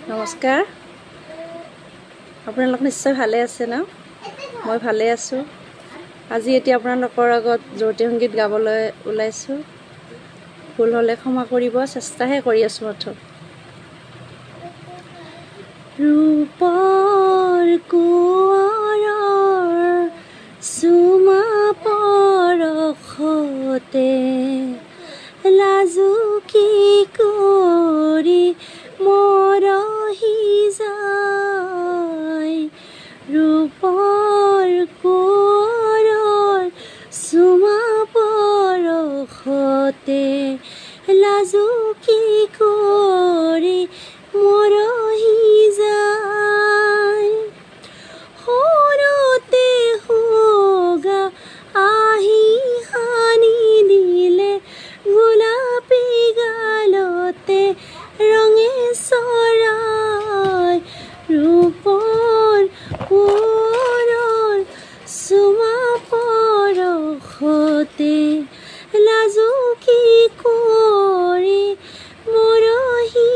নমস্কাৰ আপোনালোক নিশ্চয় ভালে আছে না মই ভালে আছো আজি এতিয়া আপোনালোকৰ আগত জ্যোতি সংগীত গাবলৈ ওলাইছো ভুল হলে ক্ষমা কৰিব চেষ্টাহে কৰি আছো মাথো ৰূপৰ কোঁৱৰৰ সুমা পৰখতে লাজু কি কৰি মৰহি যায় ৰূপৰ কোঁৱৰৰ সুমা পৰখতে লাজু কি কৰি মৰহি যায় সৰুতে হোগা আহি সানি দিলে গোলাপী গালতে ৰঙে চৰাই ৰূপৰ কোঁৱৰৰ সুমা পৰখতে লাজু কি কৰি মৰহি